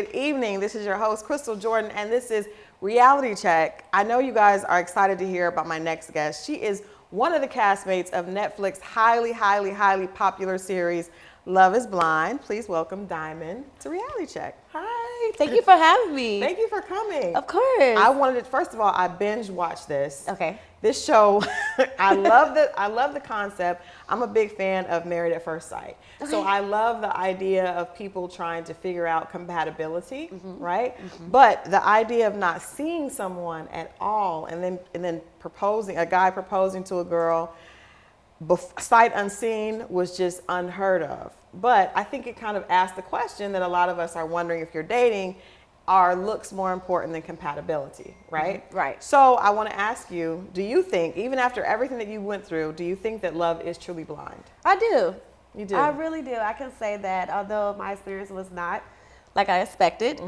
good evening. This is your host, Crystal Jordan, and this is Reality Check. I know you guys are excited to hear about my next guest. She is one of the castmates of Netflix highly popular series, Love is Blind. Please welcome Diamond to Reality Check. Hi, thank you for having me. Thank you for coming. Of course. I wanted to, first of all, I binge watched this. Okay. This show, I love the concept. I'm a big fan of Married at First Sight. Okay. So I love the idea of people trying to figure out compatibility, right? But the idea of not seeing someone at all and then proposing, a guy proposing to a girl, sight unseen, was just unheard of. But I think it kind of asked the question that a lot of us are wondering if you're dating, are looks more important than compatibility, right? Right. So I want to ask you, do you think, even after everything that you went through, do you think that love is truly blind? I do. You do? I really do. I can say that, although my experience was not like I expected,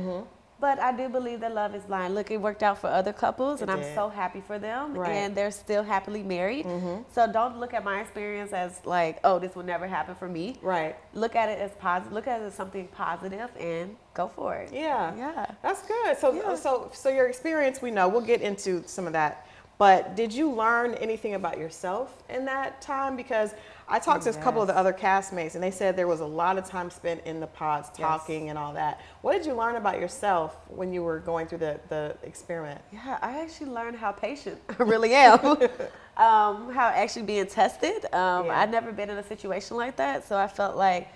but I do believe that love is blind. Look, it worked out for other couples, and I'm so happy for them, and they're still happily married. So don't look at my experience as like, oh, this will never happen for me. Right. Look at it as positive. Look at it as something positive, and go for it. Yeah. That's good. So your experience, we know, we'll get into some of that. But did you learn anything about yourself in that time? Because I talked to a couple of the other castmates, and they said there was a lot of time spent in the pods talking and all that. What did you learn about yourself when you were going through the experiment? Yeah, I actually learned how patient I really am. How actually being tested. I'd never been in a situation like that, so I felt like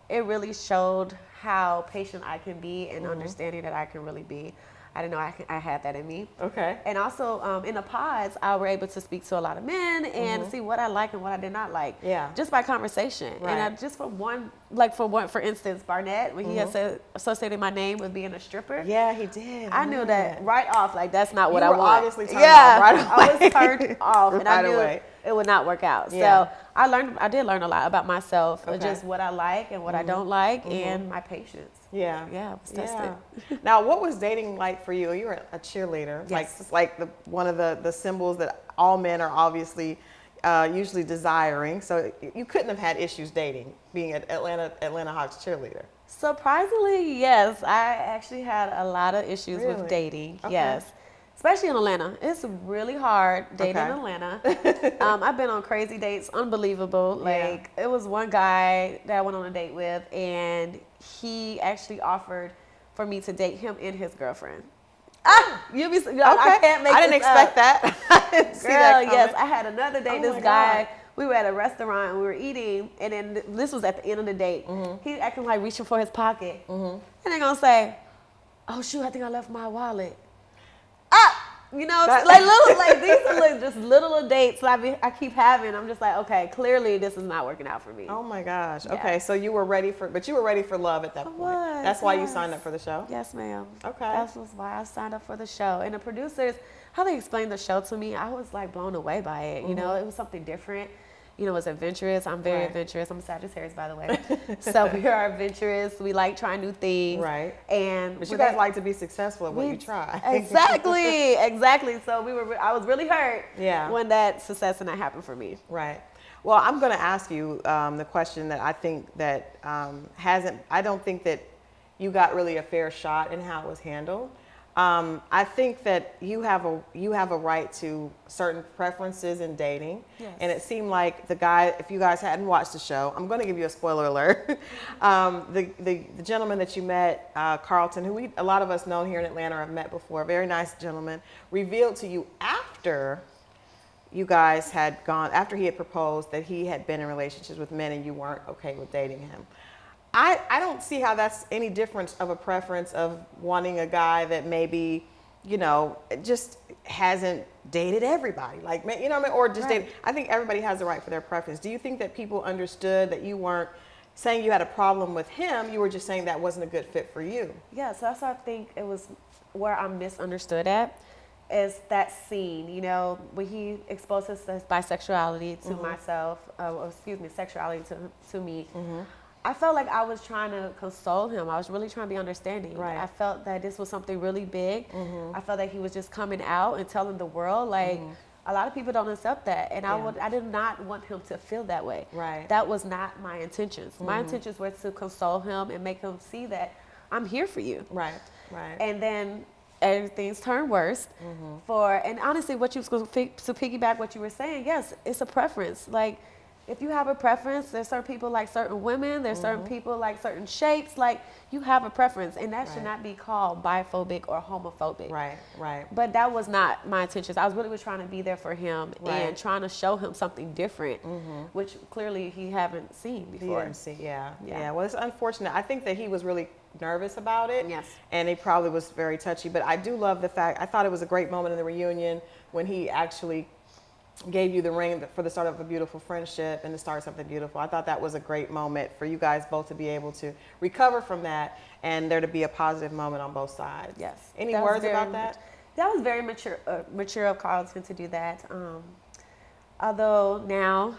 it really showed how patient I can be and understanding that I can really be. I didn't know I had that in me. Okay. And also in the pods, I were able to speak to a lot of men and see what I like and what I did not like. Yeah. Just by conversation. Right. And just for instance, Barnett, when he had associated my name with being a stripper. Yeah, he did. I knew that right off. Like, that's not what I want. Obviously turned off right away. I was turned off, and I knew away. It would not work out. So I did learn a lot about myself, just what I like and what I don't like, and my patience. Yeah, I was tested. Now, what was dating like for you? You were a cheerleader, like one of the symbols that all men are obviously usually desiring. So you couldn't have had issues dating, being an Atlanta Hawks cheerleader. Surprisingly, yes. I actually had a lot of issues with dating. Okay. Yes. Especially in Atlanta. It's really hard dating in Atlanta. I've been on crazy dates, unbelievable. Like, it was one guy that I went on a date with, and he actually offered for me to date him and his girlfriend. I can't make I didn't expect that. I didn't see that coming. Yes, I had another date. This guy, we were at a restaurant and we were eating, and then this was at the end of the date. He acting like reaching for his pocket. And they're gonna say, oh shoot, I think I left my wallet. You know, these are just little dates I keep having. I'm just like, okay, clearly this is not working out for me. Oh my gosh. Yeah. Okay, so you were ready for love at that point. That's why you signed up for the show? Yes, ma'am. Okay. That was why I signed up for the show. And the producers, how they explained the show to me, I was like blown away by it. You know, it was something different. You know, it's adventurous. I'm very adventurous. I'm a Sagittarius, by the way. So we are adventurous. We like trying new things. Right. But you guys like to be successful at what you try. Exactly. So I was really hurt when that success did not happen for me. Right. Well, I'm going to ask you the question that I think that I don't think that you got really a fair shot in how it was handled. I think that you have a right to certain preferences in dating, and it seemed like the guy. If you guys hadn't watched the show, I'm going to give you a spoiler alert. The gentleman that you met, Carlton, who a lot of us know here in Atlanta have met before, a very nice gentleman, revealed to you after you guys had gone, after he had proposed, that he had been in relationships with men and you weren't okay with dating him. I don't see how that's any difference of a preference of wanting a guy that maybe, you know, just hasn't dated everybody. Like, you know what I mean? Or just dated. I think everybody has the right for their preference. Do you think that people understood that you weren't saying you had a problem with him? You were just saying that wasn't a good fit for you. Yeah, so that's what I think it was where I'm misunderstood at. Is that scene, you know, when he exposes his bisexuality to myself, sexuality to me. I felt like I was trying to console him. I was really trying to be understanding. Right. I felt that this was something really big. I felt that he was just coming out and telling the world, like, a lot of people don't accept that. And I did not want him to feel that way. Right. That was not my intentions. My intentions were to console him and make him see that I'm here for you. Right. Right. And then everything's turned worse. And honestly, what you was going to piggyback what you were saying, yes, it's a preference. Like, if you have a preference, there's certain people like certain women, there's certain people like certain shapes, like you have a preference, and that should not be called biphobic or homophobic. Right. Right. But that was not my intentions. I was really trying to be there for him and Right. trying to show him something different, which clearly he haven't seen He before. didn't see. Yeah. Yeah. Yeah. Well, it's unfortunate. I think that he was really nervous about it. Yes. And he probably was very touchy. But I do love the fact. I thought it was a great moment in the reunion when he actually gave you the ring for the start of a beautiful friendship and to start something beautiful. I thought that was a great moment for you guys both to be able to recover from that and there to be a positive moment on both sides. Yes. Any That was words very about that? That was very mature of Carlton to do that. Although now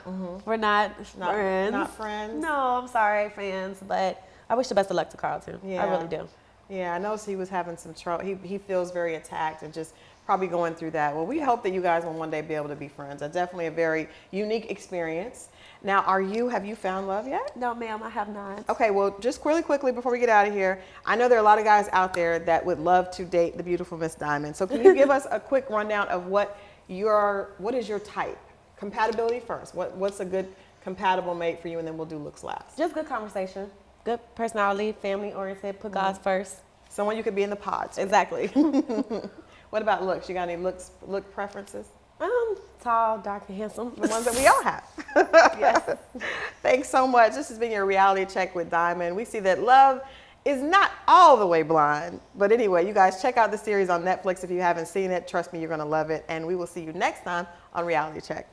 we're not friends. Not friends? No, I'm sorry, friends, but I wish the best of luck to Carlton. Yeah. I really do. Yeah, I noticed he was having some trouble. He feels very attacked and just probably going through that. Well, we hope that you guys will one day be able to be friends. It's definitely a very unique experience. Now, have you found love yet? No, ma'am, I have not. Okay, well, just really quickly before we get out of here, I know there are a lot of guys out there that would love to date the beautiful Miss Diamond. So can you give us a quick rundown of what is your type? Compatibility first. What's a good compatible mate for you, and then we'll do looks last. Just good conversation, good personality, family oriented, put God first. Someone you could be in the pods. Exactly. What about looks? You got any look preferences? Tall, dark, and handsome. The ones that we all have. Yes. Thanks so much. This has been your reality check with Diamond. We see that love is not all the way blind. But anyway, you guys check out the series on Netflix if you haven't seen it. Trust me, you're going to love it. And we will see you next time on Reality Check.